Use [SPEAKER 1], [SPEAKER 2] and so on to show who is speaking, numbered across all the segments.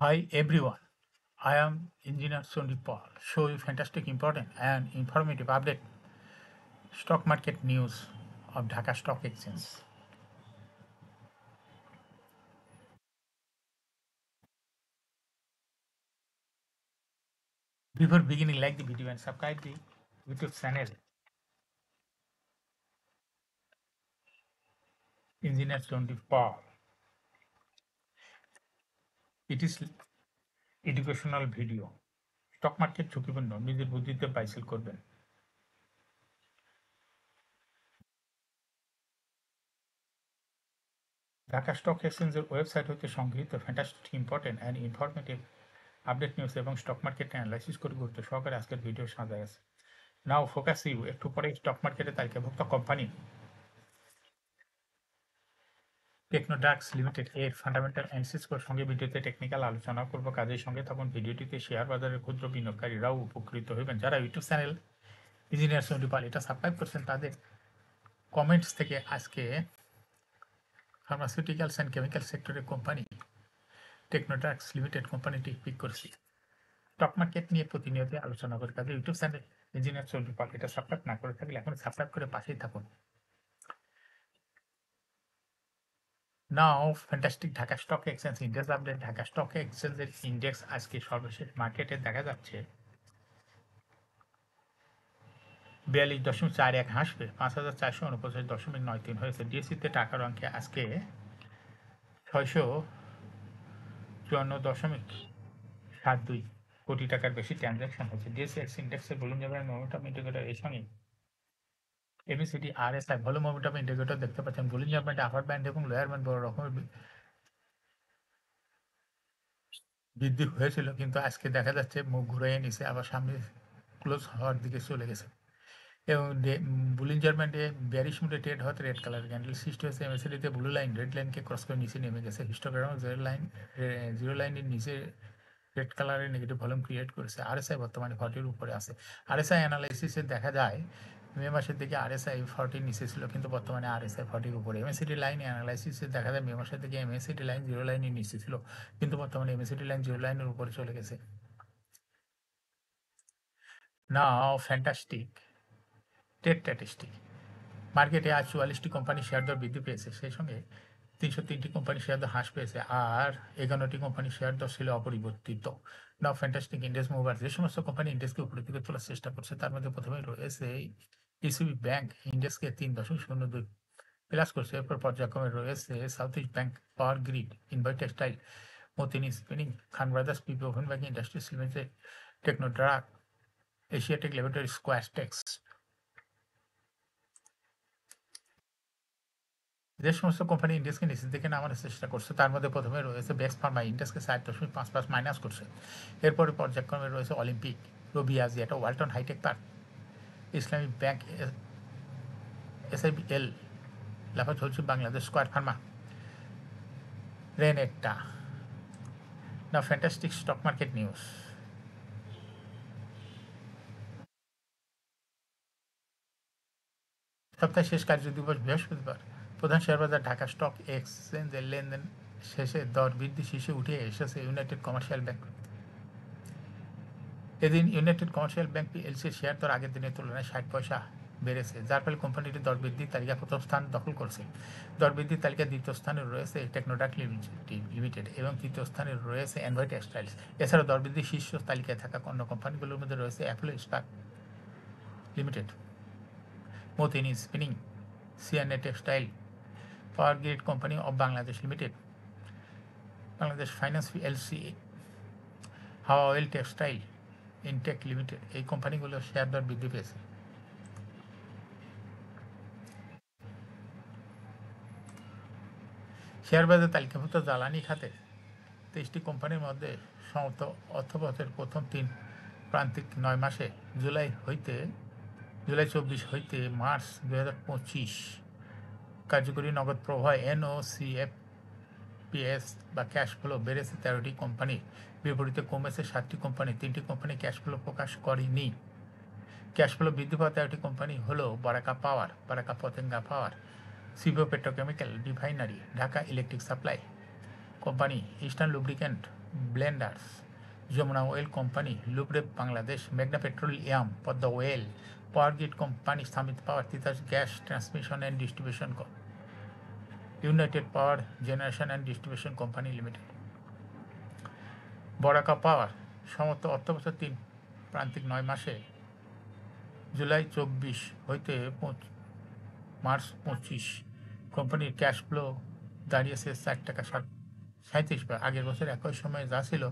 [SPEAKER 1] Hi everyone, I am Engineer Sandeep Paul. Show you fantastic, important and informative update stock market news of Dhaka Stock Exchange. Before beginning, like the video and subscribe the YouTube channel Engineer Sandeep Paul. It is educational video. Stock market ঝুঁকিপূর্ণ নিজের বুদ্ধিতে বাইসেল করবেন। Dhaka stock এক্সচেঞ্জের website হতে সংগৃহীত fantastic important and informative update news এবং stock market analysis করে গুরুত্ব সহকারে আজকের ভিডিও সাজা আছে। নাও ফোকাস ইউ একটু পরে স্টক মার্কেটে তালিকাভুক্ত কোম্পানি টেকনোডাক্স লিমিটেড এর ফান্ডামেন্টাল অ্যানালিসিস করে সঙ্গে ভিডিওতে টেকনিক্যাল আলোচনা করব। কাজের সঙ্গে তখন ভিডিওটিতে শেয়ার বাজারের ক্ষুদ্র বিনিয়োগকারীরাও উপকৃত হবেন। যারা ইউটিউব চ্যানেল ইঞ্জিনিয়ার সন্দীপ পাল এটা সাবস্ক্রাইব করছেন তাদের কমেন্টস থেকে আজকে ফার্মাসিউটিক্যালস অ্যান্ড কেমিক্যাল সেক্টরের কোম্পানি টেকনোডাক্স লিমিটেড কোম্পানিটি পিক করছি। স্টক মার্কেট নিয়ে প্রতিনিয়ত আলোচনা করে কাজে ইউটিউব চ্যানেল ইঞ্জিনিয়ার সন্দীপ পাল এটা সাবস্ক্রাইব না করে থাকলে এখন সাবস্ক্রাইব করে পাশেই থাকুন। Now fantastic Dhaka stock exchange index update. Dhaka stock এক্সচেঞ্জের ইন্ডেক্স আজকে সর্বশেষ মার্কেটে দেখা যাচ্ছে 42.41 হাসবে 5,449.93 হয়েছে। ডিএসসিতে টাকার অঙ্কে আজকে 654.72 কোটি টাকার বেশি ট্রানজাকশন হয়েছে। ডিএসসিএক্স ইন্ডেক্সের ভলিউম যাবে মোমেন্টাম ইন্ডিকেটর এর সঙ্গে MACD RSI volume momentum indicator দেখতে পাচ্ছেন। ভলিউম জাম্পমেন্ট আপার ব্যান্ড এবং লোয়ার ব্যান্ড বড় রকমের বৃদ্ধি হয়েছিল, কিন্তু আজকে দেখা যাচ্ছে মুখ ঘুরিয়ে নিছে, আবার সামনে ক্লোজ হওয়ার দিকে চলে গেছে। এবং বুলিঞ্জার ব্যান্ডে ব্যারিশ মুডে ট্রেড হওয়াতে রেড কালার ক্যান্ডেল সৃষ্টি হয়েছে। এমএসিডিতে ব্লু লাইন রেড লাইনকে ক্রস করে নিচে নেমে গেছে। হিস্টোগ্রাম জিরো লাইনের নিচে রেড কালারের নেগেটিভ ভলিউম ক্রিয়েট করেছে। আরএসআই বর্তমানে 40-র উপরে আছে। আরএসআই অ্যানালাইসিসে দেখা যায় মে মাসের দিকে আরএসআই 40-র নিচে ছিল, কিন্তু বর্তমানে আরএসআই 40-র উপরে। এমএসিডি লাইন অ্যানালাইসিসে দেখা যায় মে মাসের দিকে এমএসিডি লাইন জিরো লাইনের নিচে ছিল, কিন্তু বর্তমানে এমএসিডি লাইন জিরো লাইনের উপরে চলে গেছে। নাও ফ্যান্টাস্টিক ট্রেড স্ট্যাটিস্টিক। মার্কেটে আজ 44টি কোম্পানি শেয়ার দর বৃদ্ধি পেয়েছে, সেই সঙ্গে 303টি কোম্পানি শেয়ার দর হ্রাস পেয়েছে, আর 51টি কোম্পানি শেয়ার দর ছিল অপরিবর্তিত। নাও ফ্যান্টাস্টিক ইন্ডেক্স মুভার। যে সমস্ত কোম্পানি ইন্ডেক্সকে উপরের দিকে তোলার চেষ্টা করছে তার মধ্যে প্রথমে রয়েছে ইসিবি ব্যাংক, ইন্ডেক্সকে 3.02 প্লাস করছে। এরপর পর্যায়ক্রমে রয়েছে south east bank, power grid, ইনভার টেক্সটাইল, মতিনি spinning, Khan brothers, PP woven bank industries limited, techno drug, asiatic laboratory, square tex. যে সমস্ত কোম্পানি ইন্ডেক্সকে নিচের দিকে নামানোর চেষ্টা করছে তার মধ্যে প্রথমে রয়েছে বেক্স ফার্মা, ইন্ডেক্সকে 4.55 মাইনাস করছে। এরপরে পর্যায়ক্রমে রয়েছে olympic, Robi Axiata, Walton hi tech park, islamic bank, SIBL, লাফা চলছে বাংলাদেশ, স্কোয়ার ফার্মা, রেনেক্টা। না ফ্যান্টাস্টিক স্টক মার্কেট নিউজ। সপ্তাহের শেষ কার্য দিবস বৃহস্পতিবার। প্রধান শেয়ার বাজার ঢাকা স্টক এক্সচেঞ্জের লেনদেন শেষে দর বৃদ্ধি শীর্ষে উঠে এসেছে ইউনাইটেড কমার্শিয়াল ব্যাংক। এদিন ইউনাইটেড কমার্শিয়াল ব্যাংক পিএলসির শেয়ার দর আগের দিনের তুলনায় 60 পয়সা বেড়েছে, যার ফলে কোম্পানিটি দর বৃদ্ধির তালিকা প্রথম স্থান দখল করছে। দর বৃদ্ধির তালিকায় দ্বিতীয় স্থানে রয়েছে টেকনোডাক লিমিটেড এবং তৃতীয় স্থানে রয়েছে এনভাই টেক্সটাইলস। এছাড়া দর বৃদ্ধির শীর্ষ তালিকায় থাকা অন্য কোম্পানিগুলোর মধ্যে রয়েছে অ্যাপোলো ইস্পাত লিমিটেড, মতিনি spinning, CNA textile, power grid company of Bangladesh limited, Bangladesh finance PLC, হাওয়া অয়েল টেক্সটাইল, ইনটেক লিমিটেড। এই কোম্পানিগুলোর শেয়ার দর বৃদ্ধি পেয়েছে। শেয়ার বাজার তালিকাভুক্ত জ্বালানি খাতে 23টি কোম্পানির মধ্যে সমস্ত অর্থবছরের প্রথম 3 প্রান্তিক 9 মাসে জুলাই 24 হইতে মার্চ 2025 কার্যকরী নগদ প্রবাহ এনওসিএফপিএস বা ক্যাশ ফ্লো বেড়েছে 13টি কোম্পানির বিপরীতে কমেছে 7টি কোম্পানি। 3টি কোম্পানি ক্যাশ ফ্লো প্রকাশ করেনি। ক্যাশ ফ্লো বৃদ্ধি পাওয়া 13টি কোম্পানি হলো বারাকা পাওয়ার, বারাকা পতেঙ্গা পাওয়ার, সিভো petrochemical refinery, Dhaka electric supply company, eastern lubricant, blenders, Jamuna oil company, লুব্রেপ বাংলাদেশ, মেঘনা petroleum, Padma oil, power grid company, Summit power, Titas gas transmission and distribution, united power generation and distribution company limited. Baraka power সমস্ত অর্থবছর 3 প্রান্তিক 9 মাসে জুলাই 24 হইতে March 25 কোম্পানির cash flow দাঁড়িয়েছে 4 টাকা 37 পয়সা। আগের বছর একই সময়ে যা ছিল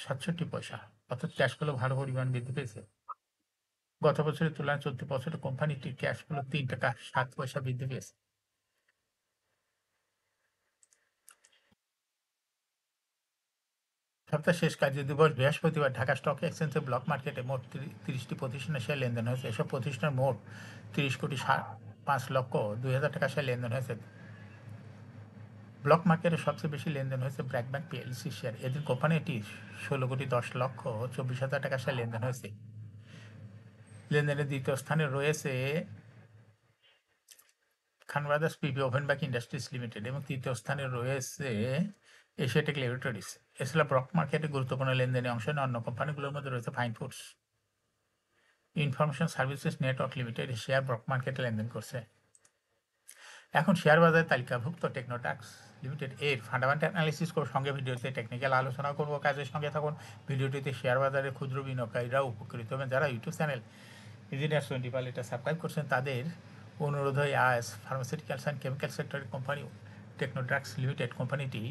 [SPEAKER 1] 67 পয়সা, অর্থাৎ ক্যাশ ফ্লো ভালো পরিমাণ বৃদ্ধি পেয়েছে। গত বছরের তুলনায় চলতি বছরে কোম্পানিটির ক্যাশ ফ্লো 3 টাকা 7 পয়সা বৃদ্ধি পেয়েছে। সপ্তাহ শেষ কার্য দিবস বৃহস্পতিবার ঢাকা স্টক এক্সচেঞ্জের ব্লক মার্কেটে মোট 30টি প্রতিষ্ঠানের শেয়ার লেনদেন হয়েছে। এসব প্রতিষ্ঠানের মোট 30,5,02,000 টাকা শেয়ার লেনদেন হয়েছে। ব্লক মার্কেটে সবচেয়ে বেশি লেনদেন হয়েছে ব্র্যাক ব্যাংক পিএলসি শেয়ার। এদিন কোম্পানিটি 16,10,24,000 টাকা শেয়ার লেনদেন হয়েছে। লেনদেনের দ্বিতীয় স্থানে রয়েছে খান ব্রাদার্স পিপি ওভেনব্যাক ইন্ডাস্ট্রিজ লিমিটেড এবং তৃতীয় স্থানে রয়েছে এশিয়াটেক ল্যাবরেটরিজ। এছাড়া ব্লক মার্কেটে গুরুত্বপূর্ণ লেনদেনে অংশ নেওয়া অন্য কোম্পানিগুলোর মধ্যে রয়েছে fine foods. Information services network limited share block মার্কেটে লেনদেন করছে। এখন শেয়ার বাজারে তালিকাভুক্ত টেকনোডাক্স লিমিটেড এর ফান্ডামেন্টাল অ্যানালিসিস করব, সঙ্গে ভিডিওতে টেকনিক্যাল আলোচনা করব। কাজের সঙ্গে থাকুন। ভিডিওটিতে শেয়ার বাজারের ক্ষুদ্র বিনিয়োগকারীরা উপকৃত হবেন। যারা ইউটিউব চ্যানেল ইঞ্জিনিয়ার্স 25 এটা সাবস্ক্রাইব করছেন তাদের অনুরোধ হয় আজ ফার্মাসিউটিক্যালস অ্যান্ড কেমিক্যাল সেক্টরের কোম্পানি টেকনোড্রাগস লিমিটেড কোম্পানিটি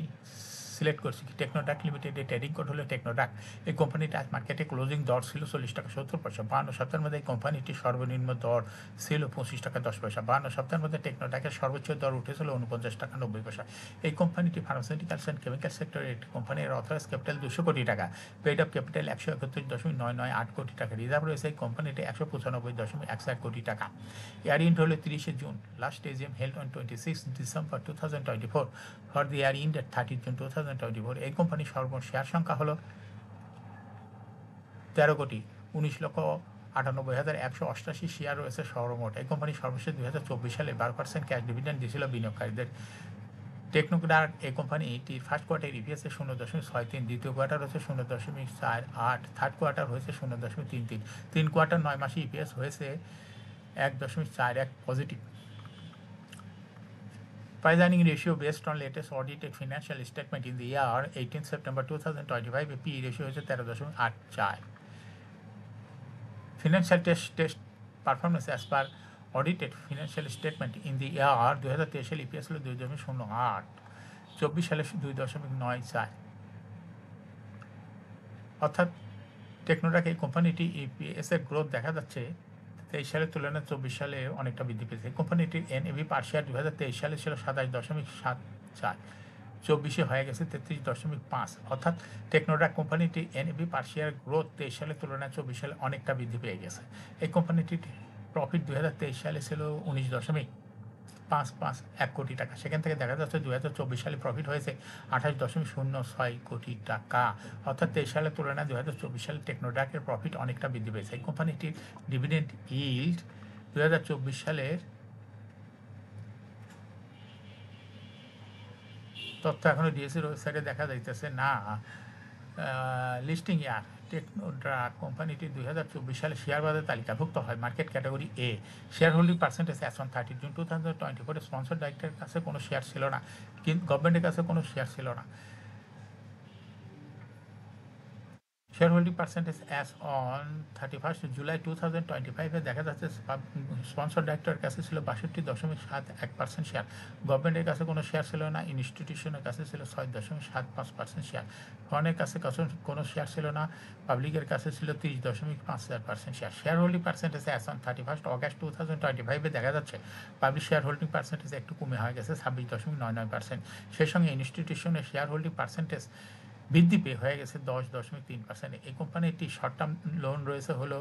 [SPEAKER 1] সিলেক্ট করছি। টেকনোড্রাগ লিমিটেডের ট্রেডিং কোড হলো টেকনোড্রাগ। এই কোম্পানিটি আজ মার্কেটে ক্লোজিং দর ছিল 40 টাকা 70 পয়সা। 52 সপ্তাহের মধ্যে এই কোম্পানিটির সর্বনিম্ন দর ছিল 25 টাকা 10 পয়সা। 52 সপ্তাহের মধ্যে টেকনোড্রাগের সর্বোচ্চ দর উঠেছিল 49 টাকা 90 পয়সা। এই কোম্পানিটি ফার্মাসিউটিক্যালস অ্যান্ড কেমিক্যাল সেক্টরের একটি কোম্পানি। এর অথরাইজ ক্যাপিটাল 200 কোটি টাকা, পেড অফ ক্যাপিটাল 131.998 কোটি টাকা, রিজার্ভ রয়েছে এই কোম্পানিটি 195.11 কোটি টাকা। ইয়ার ইন্ড হলো 30 June. Last AGM held on 26 December 2024 for the year ইন্ড 30 June 2024। এই কোম্পানির সর্বমোট শেয়ার সংখ্যা হলো 13,19,98,188 শেয়ার রয়েছে সর্বমোট। এই কোম্পানি সর্বশেষ 2024 সালে 12% ক্যাশ ডিভিডেন্ড দিয়েছিল বিনিয়োগকারীদের। টেকনোড্রাগ এই কোম্পানিটির ফার্স্ট কোয়ার্টার ইপিএস 0.63, দ্বিতীয় কোয়ার্টার হচ্ছে 0.48, থার্ড কোয়ার্টার হয়েছে 0.33, 3 কোয়ার্টার 9 মাসে ইপিএস হয়েছে 1.41 positive. Price earning ratio based on latest audited financial statement in the year 18 September 2025, PE ratio হয়েছে 13.84। Financial test performance as per audited financial statement in the year 2023 সালে EPS হলো 2.08, 24 সালে 2.94। অর্থাৎ টেকনোড্রাগ এই কোম্পানিটি ইপিএস এর গ্রোথ দেখা যাচ্ছে 23 সালের তুলনায় 24 সালে অনেকটা বৃদ্ধি পেয়েছে। এই কোম্পানিটির এনএভি পার শেয়ার 2023 সালে ছিল 27.74, 24 হয়ে গেছে 33.5। অর্থাৎ টেকনোড্রাগ কোম্পানিটি এনএভি পার শেয়ার গ্রোথ 23 সালের তুলনায় 24 সালে অনেকটা বৃদ্ধি পেয়ে গেছে। এই কোম্পানিটির প্রফিট 2023 সালে ছিল 19.551 কোটি টাকা, সেখান থেকে দেখা যাচ্ছে 2024 সালে প্রফিট হয়েছে 28.06 কোটি টাকা। অর্থাৎ 23 সালের তুলনায় 2024 সালে টেকনোড্রাগের প্রফিট অনেকটা বৃদ্ধি পেয়েছে। এই কোম্পানিটির ডিভিডেন্ড ইল্ড 2024 সালের তথ্য এখনও ডিএসসির ওয়েবসাইটে দেখা যাইতেছে না। লিস্টিং ইয়ার টেকনোড্রাগ কোম্পানিটি 2024 সালে শেয়ার বাজারে তালিকাভুক্ত হয় market category A. Share holding percentage as on 30 June 2024 sponsor ডাইরেক্টরের কাছে কোনো শেয়ার ছিল না, কিন্তু গভর্নমেন্টের কাছে কোনো শেয়ার ছিল না। Share holding percentage as on 31 July 2025 দেখা যাচ্ছে স্পন্সর ডাইরেক্টরের কাছে ছিল 62.71% শেয়ার, গভর্নমেন্টের কাছে কোনো শেয়ার ছিল না, ইনস্টিটিউশনের কাছে ছিল 6.75% শেয়ার, ফরেনের কাছে কোনো শেয়ার ছিল না, পাবলিকের কাছে ছিল 30.54% share. Share holding percentage as on 31 August 2025 দেখা যাচ্ছে পাবলিক শেয়ার হোল্ডিং পার্সেন্টেজ একটু কমে হয়ে গেছে 26.99%। সেই সঙ্গে ইনস্টিটিউশনের শেয়ার হোল্ডিং পার্সেন্টেজ বৃদ্ধি পেয়ে হয়ে গেছে 10.3%। এই কোম্পানিটি শর্ট টার্ম লোন রয়েছে হলো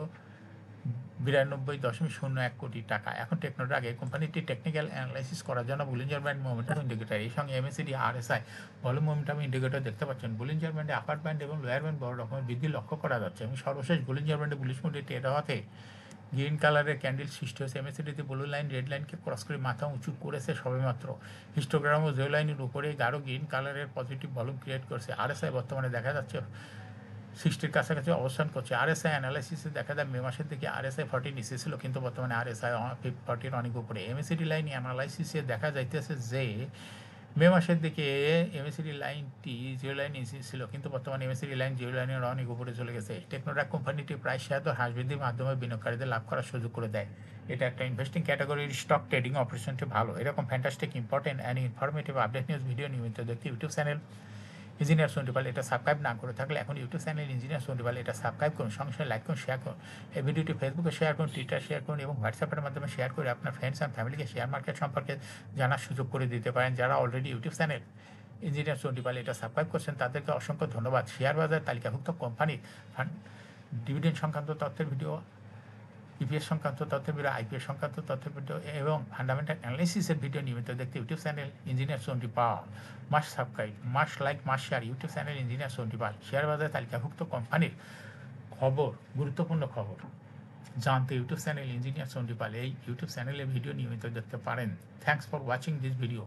[SPEAKER 1] 92.01 কোটি টাকা। এখন টেকনোড্রাগ এই কোম্পানিটি টেকনিক্যাল অ্যানালাইসিস করার জন্য বুলিঞ্জার ব্যান্ড মোমেন্টাম ইন্ডিকেটর, এই সঙ্গে MACD RSI volume momentum indicator দেখতে পাচ্ছেন। বুলিঞ্জার ব্যান্ডে আপার ব্যান্ড এবং লোয়ার ব্যান্ড বড় রকমের বৃদ্ধি লক্ষ্য করা যাচ্ছে এবং সর্বশেষ বুলিঞ্জার ব্যান্ডে বুলিশ মুডে ট্রেড হওয়াতে গ্রিন কালারের ক্যান্ডেল সৃষ্টি হয়েছে। এমএসিডিতে ব্লু লাইন রেড লাইনকে ক্রস করে মাথা উঁচু করেছে সবেমাত্র। হিস্টোগ্রাম ও জিও লাইনের উপরে গাঢ় গ্রিন কালারের পজিটিভ ভলিউম ক্রিয়েট করছে। আরএসআই বর্তমানে দেখা যাচ্ছে 60-র কাছাকাছি অবস্থান করছে। আরএসআই অ্যানালাইসিসে দেখা যায় মে মাসের দিকে আরএসআই 40 নিচে ছিল, কিন্তু বর্তমানে আরএসআই 40-র অনেক উপরে। এমএসিডি লাইন অ্যানালাইসিসে দেখা যাইতেছে যে মে মাসের দিকে এমএসিডি লাইনটি জিও লাইন নিচে ছিল, কিন্তু বর্তমানে এমএসিডি লাইন জিও লাইনের অনেক উপরে চলে গেছে। টেকনোডাক কোম্পানিটি প্রায় শেয়ার দর হ্রাস বৃদ্ধির মাধ্যমে বিনিয়োগকারীদের লাভ করার সুযোগ করে দেয়। এটা একটা ইনভেস্টিং ক্যাটাগরির স্টক ট্রেডিং অপারেশনটি ভালো। এরকম fantastic important and informative update news video নিয়মিত দেখতে ইউটিউব চ্যানেল ইঞ্জিনিয়ার সন্ডিপাল এটা সাবস্ক্রাইব না করে থাকলে এখন ইউটিউব চ্যানেল ইঞ্জিনিয়ার সন্ডিপাল এটা সাবস্ক্রাইব করুন, সঙ্গে সঙ্গে লাইক করুন, শেয়ার করুন। এই ভিডিওটি ফেসবুকে শেয়ার করুন, টুইটার শেয়ার করুন এবং হোয়াটসঅ্যাপের মাধ্যমে শেয়ার করে আপনার ফ্রেন্ডস অ্যান্ড ফ্যামিলিকে শেয়ার মার্কেট সম্পর্কে জানার সুযোগ করে দিতে পারেন। যারা অলরেডি ইউটিউব চ্যানেল ইঞ্জিনিয়ার সন্ডিপাল এটা সাবস্ক্রাইব করছেন তাদেরকে অসংখ্য ধন্যবাদ। শেয়ার বাজার তালিকাভুক্ত কোম্পানির ফান্ড ডিভিডেন্ড সংক্রান্ত তথ্যের ভিডিও, ইপিএস সংক্রান্ত তথ্যের ভিডিও, আইপিএস সংক্রান্ত তথ্যের ভিডিও এবং ফান্ডামেন্টাল অ্যানালিসিসের ভিডিও নিয়মিত দেখতে YouTube channel engineer Sandipal must subscribe, must like, must share YouTube channel engineer Sandipal. Share বাজারে তালিকাভুক্ত কোম্পানির খবর, গুরুত্বপূর্ণ খবর জানতে ইউটিউব চ্যানেল ইঞ্জিনিয়ার সন্ডিপাল এই ইউটিউব চ্যানেলের ভিডিও নিয়মিত দেখতে পারেন। Thanks for watching this video.